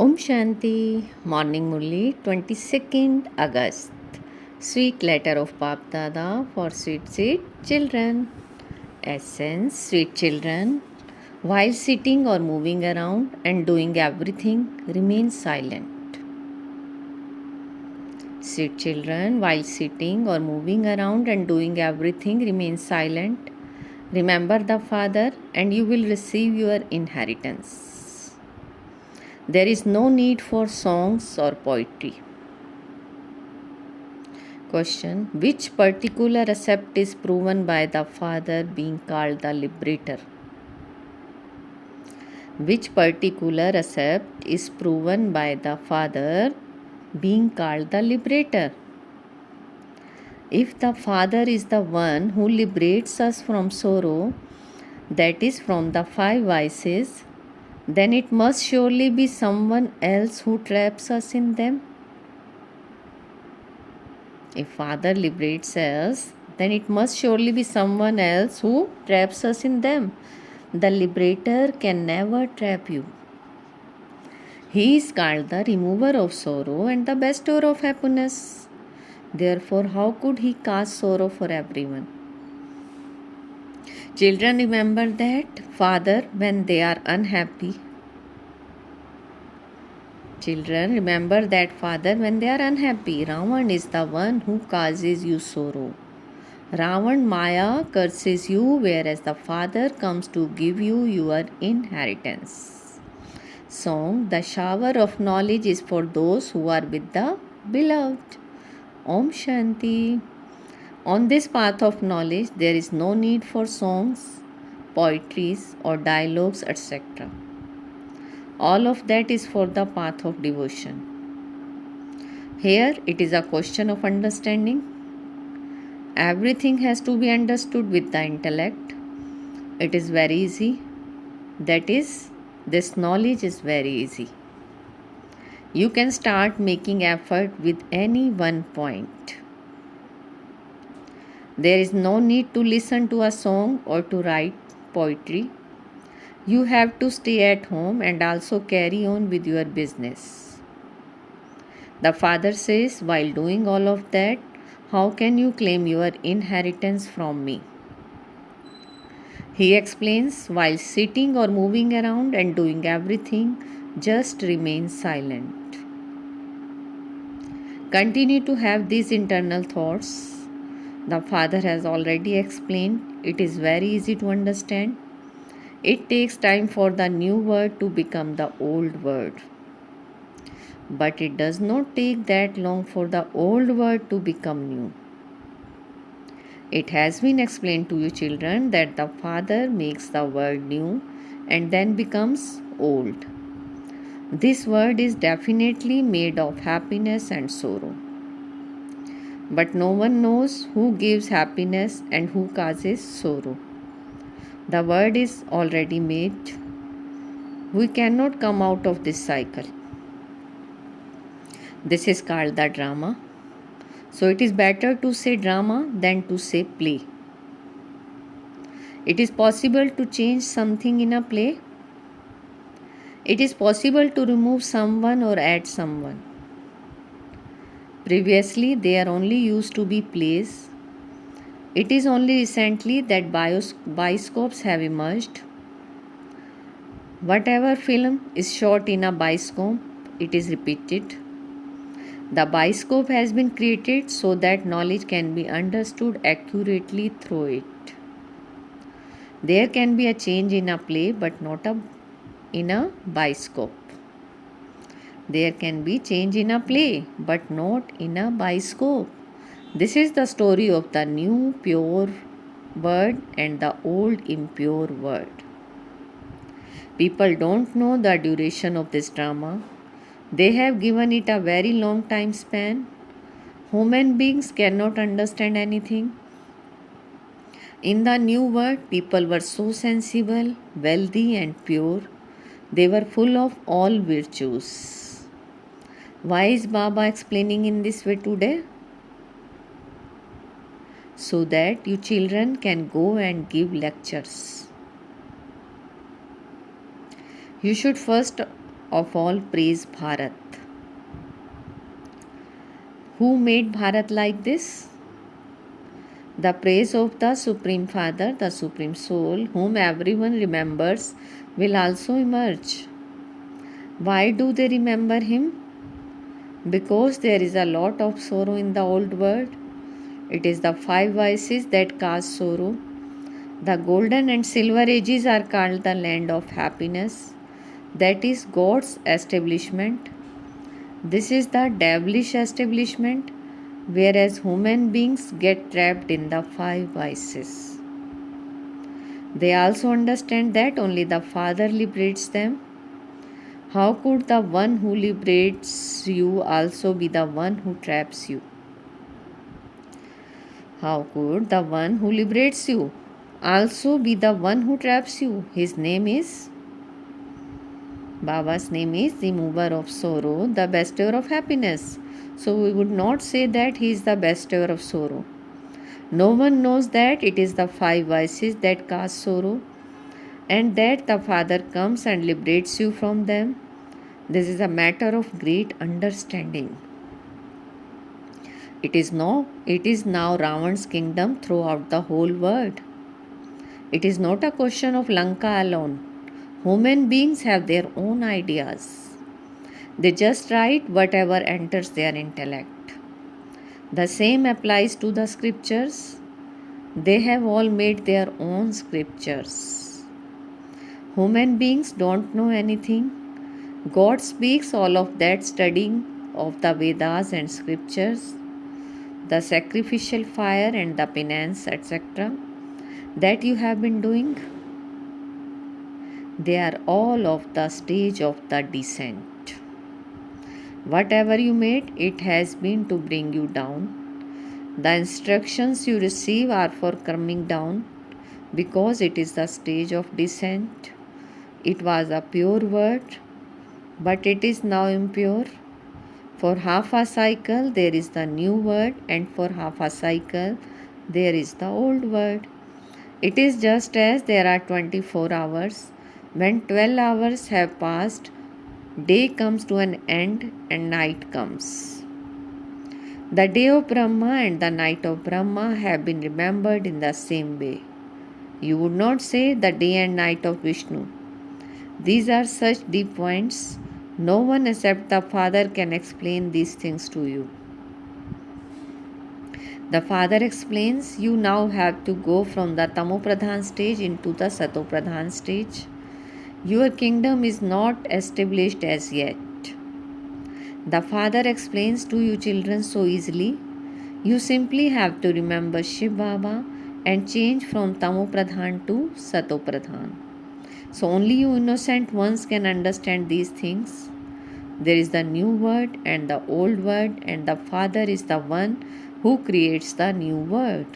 Om Shanti, Morning Murli, 22nd August. Sweet letter of Bap Dada for sweet children. Essence, sweet children, while sitting or moving around and doing everything, remain silent. Sweet children, while sitting or moving around and doing everything, remain silent. Remember the Father, and you will receive your inheritance. There is no need for songs or poetry. Question: which particular accept is proven by the Father being called the liberator? Which particular accept is proven by the Father being called the liberator? If the Father is the one who liberates us from sorrow, that is from the five vices, then it must surely be someone else who traps us in them. If Father liberates us, then it must surely be someone else who traps us in them. The liberator can never trap you. He is called the remover of sorrow and the bestower of happiness. Therefore, how could he cause sorrow for everyone? Children, remember that Father, when they are unhappy, Ravan is the one who causes you sorrow. Ravan Maya curses you, whereas the Father comes to give you your inheritance. Song: the shower of knowledge is for those who are with the beloved. Om Shanti. On this path of knowledge, there is no need for songs, poetries, or dialogues, etc. All of that is for the path of devotion. Here it is a question of understanding. Everything has to be understood with the intellect. It is very easy. That is, this knowledge is very easy. You can start making effort with any one point. There is no need to listen to a song or to write poetry. You have to stay at home and also carry on with your business. The Father says, while doing all of that, how can you claim your inheritance from me? He explains, while sitting or moving around and doing everything, just remain silent. Continue to have these internal thoughts. The Father has already explained. It is very easy to understand. It takes time for the new word to become the old word. But it does not take that long for the old word to become new. It has been explained to you, children, that the Father makes the word new and then becomes old. This word is definitely made of happiness and sorrow. But no one knows who gives happiness and who causes sorrow. The word is already made. We cannot come out of this cycle. This is called the drama. So it is better to say drama than to say play. It is possible to change something in a play. It is possible to remove someone or add someone. Previously, they are only used to be plays. It is only recently that bioscopes have emerged. Whatever film is shot in a bioscope, it is repeated. The bioscope has been created so that knowledge can be understood accurately through it. There can be a change in a play, but not in a bioscope. There can be change in a play, but not in a bioscope. This is the story of the new pure word and the old impure word. People don't know the duration of this drama. They have given it a very long time span. Human beings cannot understand anything. In the new world, people were so sensible, wealthy, and pure. They were full of all virtues. Why is Baba explaining in this way today? So that you children can go and give lectures. You should first of all praise Bharat. Who made Bharat like this? The praise of the Supreme Father, the Supreme Soul, whom everyone remembers, will also emerge. Why do they remember him? Because there is a lot of sorrow in the old world. It is the 5 vices that cause sorrow. The golden and silver ages are called the land of happiness. That is God's establishment. This is the devilish establishment, whereas human beings get trapped in the 5 vices. They also understand that only the Father liberates them. How could the one who liberates you also be the one who traps you? How could the one who liberates you also be the one who traps you? His name is Baba's name is the mover of sorrow, the bestower of happiness. So we would not say that he is the bestower of sorrow. No one knows that it is the 5 vices that cause sorrow, and that the Father comes and liberates you from them. This is a matter of great understanding. It is now Ravan's kingdom throughout the whole world. It is not a question of Lanka alone. Human beings have their own ideas. They just write whatever enters their intellect. The same applies to the scriptures. They have all made their own scriptures. Human beings don't know anything. God speaks all of that studying of the Vedas and scriptures, the sacrificial fire and the penance, etc., that you have been doing. They are all of the stage of the descent. Whatever you made, it has been to bring you down. The instructions you receive are for coming down, because it is the stage of descent. It was a pure word, but it is now impure. For half a cycle there is the new word, and for half a cycle there is the old word. It is just as there are 24 hours. When 12 hours have passed, day comes to an end and night comes. The day of Brahma and the night of Brahma have been remembered in the same way. You would not say the day and night of Vishnu. These are such deep points. No one except the Father can explain these things to you. The Father explains, you now have to go from the Tamopradhan stage into the Satopradhan stage. Your kingdom is not established as yet. The Father explains to you children so easily. You simply have to remember Shiv Baba and change from Tamopradhan to Satopradhan. So only you innocent ones can understand these things. There is the new word and the old word, and the Father is the one who creates the new word.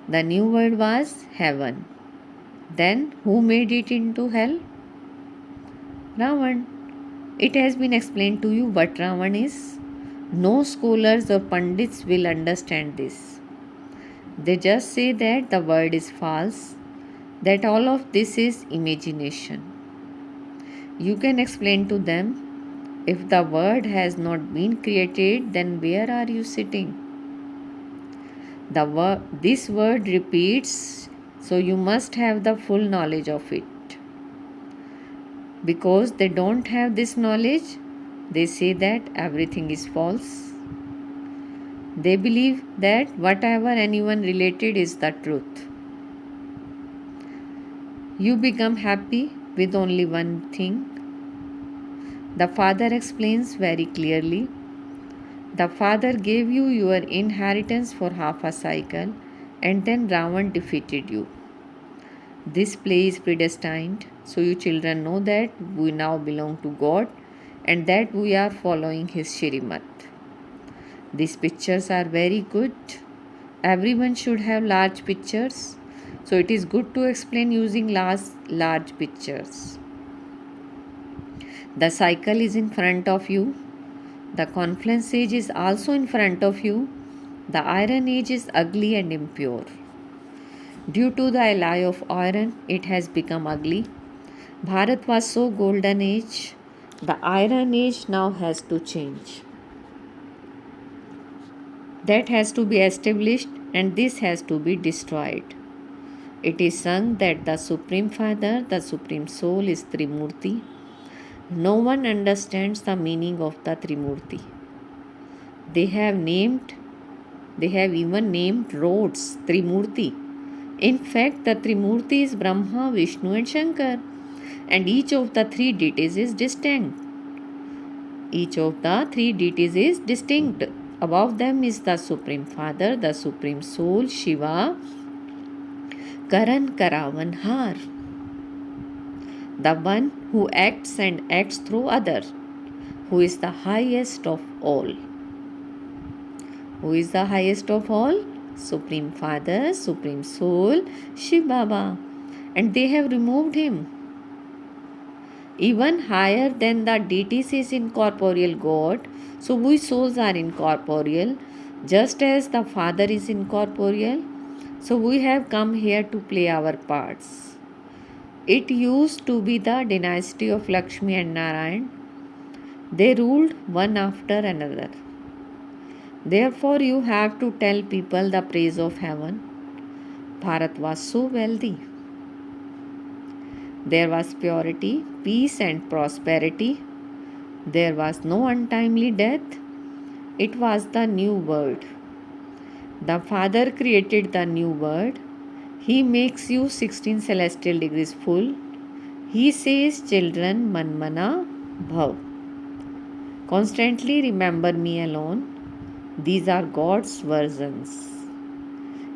The new word was heaven. Then who made it into hell? Ravan. It has been explained to you what Ravan is. No scholars or pandits will understand this. They just say that the word is false, that all of this is imagination. You can explain to them, if the word has not been created, then where are you sitting? This word repeats, so you must have the full knowledge of it. Because they don't have this knowledge, they say that everything is false. They believe that whatever anyone related is the truth. You become happy with only one thing. The Father explains very clearly. The Father gave you your inheritance for half a cycle, and then Ravan defeated you. This play is predestined, so you children know that we now belong to God and that we are following His Shrimat. These pictures are very good. Everyone should have large pictures, so it is good to explain using large pictures. The cycle is in front of you. The confluence age is also in front of you. The iron age is ugly and impure. Due to the alloy of iron, it has become ugly. Bharat was so golden age. The Iron Age now has to change. That has to be established, and this has to be destroyed. It is sung that the Supreme Father, the Supreme Soul, is Trimurti. No one understands the meaning of the Trimurti. They have even named roads Trimurti. In fact, the Trimurti is Brahma, Vishnu, and Shankar, and each of the three deities is distinct. Above them is the Supreme Father, the Supreme Soul, Shiva, Karan Karavan Har, the one who acts and acts through others, who is the highest of all. Who is the highest of all? Supreme Father, Supreme Soul, Shiv Baba. And they have removed him. Even higher than the deities is incorporeal God. So we souls are incorporeal, just as the Father is incorporeal. So we have come here to play our parts. It used to be the dynasty of Lakshmi and Narayan. They ruled one after another. Therefore, you have to tell people the praise of heaven. Bharat was so wealthy. There was purity, peace, and prosperity. There was no untimely death. It was the new world. The Father created the new world. He makes you 16 celestial degrees full. He says, children, manmana bhav. Constantly remember me alone. These are God's versions.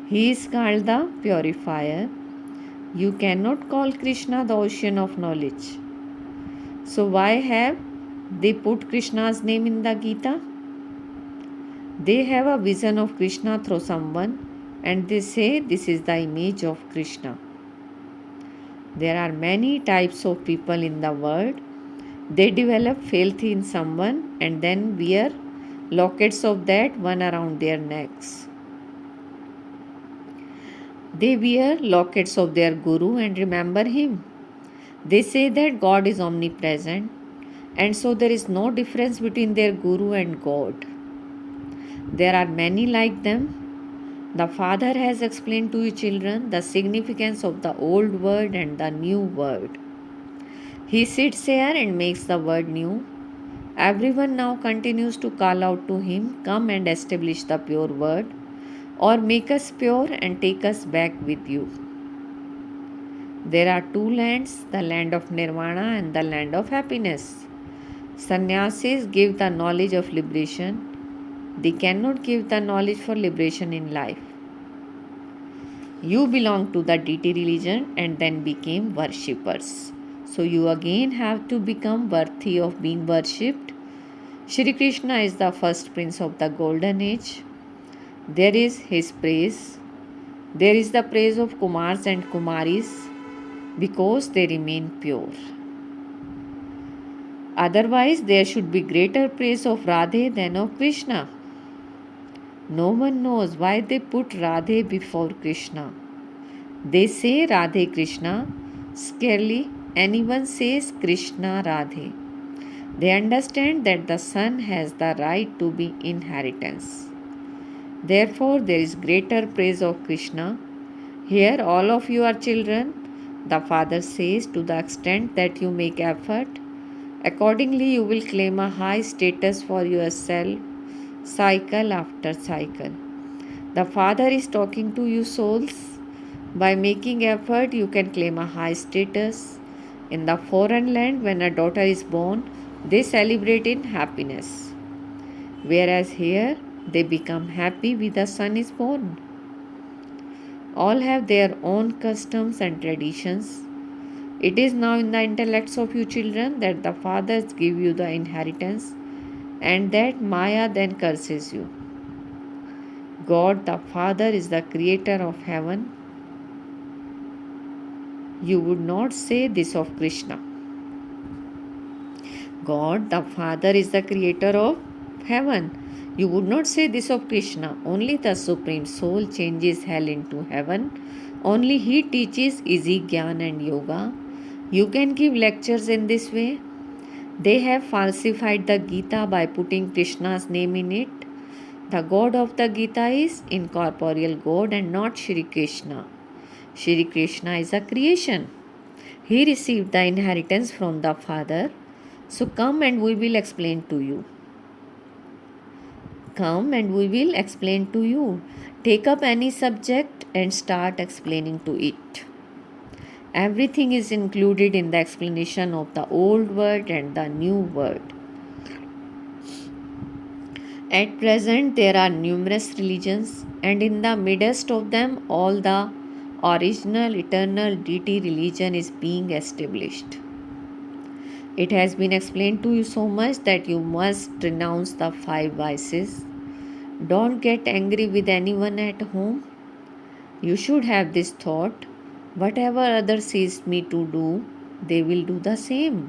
He is called the purifier. You cannot call Krishna the ocean of knowledge. So why have they put Krishna's name in the Gita? They have a vision of Krishna through someone and they say this is the image of Krishna. There are many types of people in the world. They develop faith in someone and then wear lockets of that one around their necks. They wear lockets of their Guru and remember him. They say that God is omnipresent, and so there is no difference between their Guru and God. There are many like them. The Father has explained to you children the significance of the old word and the new word. He sits here and makes the word new. Everyone now continues to call out to him, come and establish the pure word, or make us pure and take us back with you. There are two lands, the land of nirvana and the land of happiness. Sannyasis give the knowledge of liberation. They cannot give the knowledge for liberation in life. You belong to the deity religion and then became worshippers. So you again have to become worthy of being worshipped. Shri Krishna is the first prince of the golden age. There is his praise. There is the praise of Kumars and Kumaris because they remain pure. Otherwise, there should be greater praise of Radhe than of Krishna. No one knows why they put Radhe before Krishna. They say Radhe Krishna. Scarcely anyone says Krishna Radhe. They understand that the son has the right to be inheritance. Therefore, there is greater praise of Krishna. Here, all of you are children. The Father says, to the extent that you make effort, accordingly you will claim a high status for yourself, cycle after cycle. The Father is talking to you souls. By making effort, you can claim a high status. In the foreign land, when a daughter is born, they celebrate in happiness. Whereas here, they become happy when the son is born. All have their own customs and traditions. It is now in the intellects of you children that the fathers give you the inheritance and that Maya then curses you. God the Father is the creator of heaven. You would not say this of Krishna. God the Father is the creator of heaven. You would not say this of Krishna. Only the Supreme Soul changes hell into heaven. Only He teaches easy Gyan and Yoga. You can give lectures in this way. They have falsified the Gita by putting Krishna's name in it. The god of the Gita is incorporeal God and not Shri Krishna. Shri Krishna is a creation. He received the inheritance from the Father. So come and we will explain to you. Come and we will explain to you. Take up any subject and start explaining to it. Everything is included in the explanation of the old word and the new word. At present, there are numerous religions, and in the midst of them, all the original eternal deity religion is being established. It has been explained to you so much that you must renounce the 5 vices. Don't get angry with anyone at home. You should have this thought: whatever others sees me to do, they will do the same.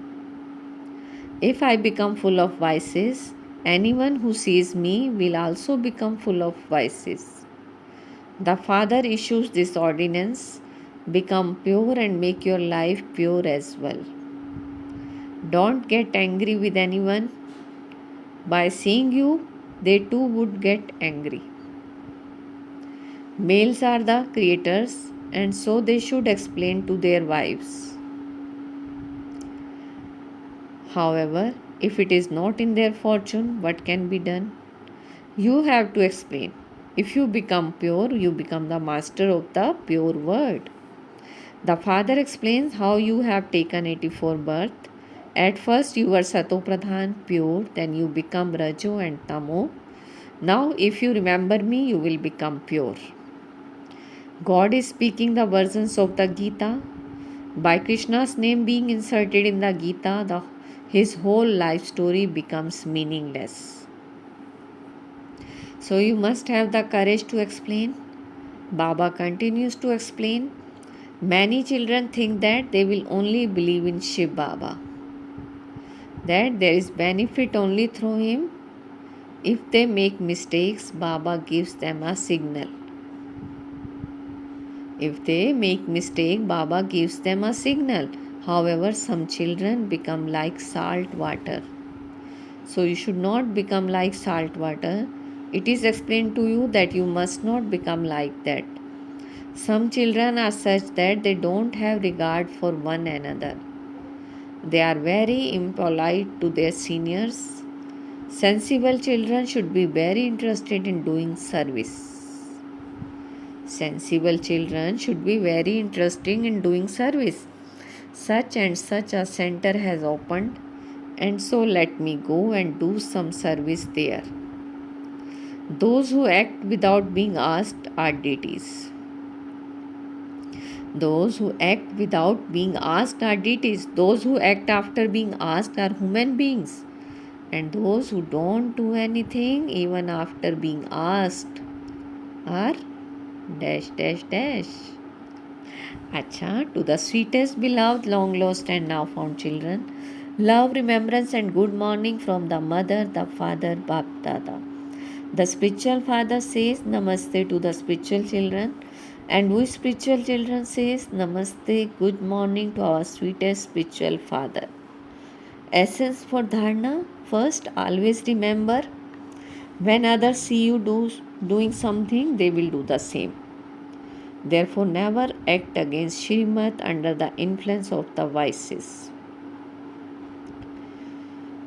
If I become full of vices, anyone who sees me will also become full of vices. The Father issues this ordinance: become pure and make your life pure as well. Don't get angry with anyone. By seeing you, they too would get angry. Males are the creators, and so they should explain to their wives. However, if it is not in their fortune, what can be done? You have to explain. If you become pure, you become the master of the pure word. The Father explains how you have taken 84 birth. At first you were Sato Pradhan, pure, then you become Rajo and Tamo. Now if you remember me, you will become pure. God is speaking the versions of the Gita. By Krishna's name being inserted in the Gita, his whole life story becomes meaningless. So you must have the courage to explain. Baba continues to explain. Many children think that they will only believe in Shiv Baba, that there is benefit only through him. If they make mistakes, Baba gives them a signal. If they make mistake, Baba gives them a signal. However, some children become like salt water. So you should not become like salt water. It is explained to you that you must not become like that. Some children are such that they don't have regard for one another. They are very impolite to their seniors. Sensible children should be very interested in doing service. Sensible children should be very interested in doing service. Such and such a center has opened, and so let me go and do some service there. Those who act without being asked are deities. Those who act without being asked are deities. Those who act after being asked are human beings. And those who don't do anything even after being asked are dash dash dash. Acha, to the sweetest, beloved, long lost and now found children, love, remembrance and good morning from the mother, the father, Bap Dada. The spiritual father says Namaste to the spiritual children, and we spiritual children says Namaste, good morning to our sweetest spiritual father. Essence for dharana: first, always remember, when others see you doing something, they will do the same. Therefore, never act against Shrimat under the influence of the vices.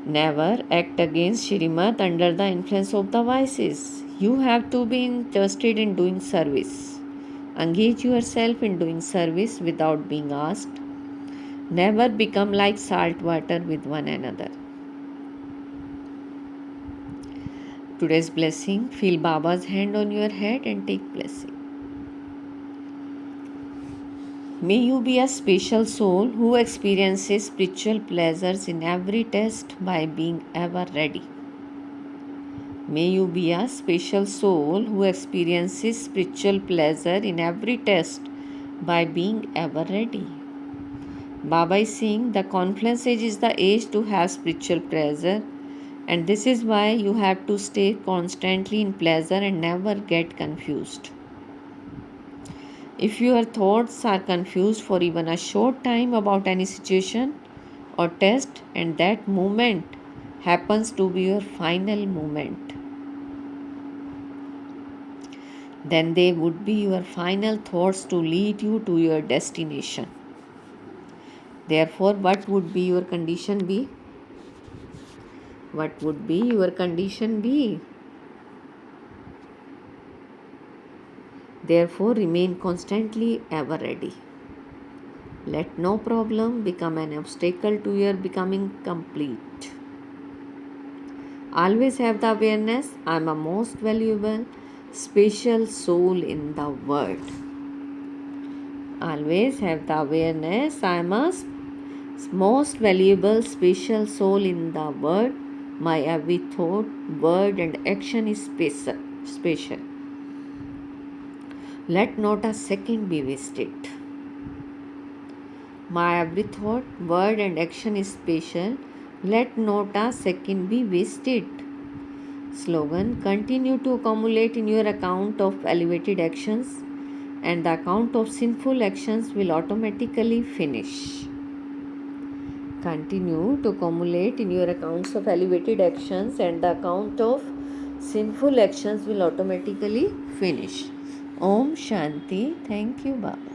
Never act against Shrimat under the influence of the vices. You have to be interested in doing service. Engage yourself in doing service without being asked. Never become like salt water with one another. Today's blessing: feel Baba's hand on your head and take blessing. May you be a special soul who experiences spiritual pleasures in every test by being ever ready. May you be a special soul who experiences spiritual pleasure in every test by being ever ready. Baba is saying the confluence age is the age to have spiritual pleasure, and this is why you have to stay constantly in pleasure and never get confused. If your thoughts are confused for even a short time about any situation, or test, and that moment happens to be your final moment. Then they would be your final thoughts to lead you to your destination. Therefore, what would be your condition be? What would be your condition be? Therefore, remain constantly ever ready. Let no problem become an obstacle to your becoming complete. Always have the awareness I am a most valuable, special soul in the world. Always have the awareness I am a most valuable, special soul in the world. My every thought, word, and action is special. Let not a second be wasted. My every thought, word, and action is special. Let not a second be wasted. Slogan: continue to accumulate in your account of elevated actions, and the account of sinful actions will automatically finish. Continue to accumulate in your accounts of elevated actions, and the account of sinful actions will automatically finish. Om Shanti. Thank you. Bye.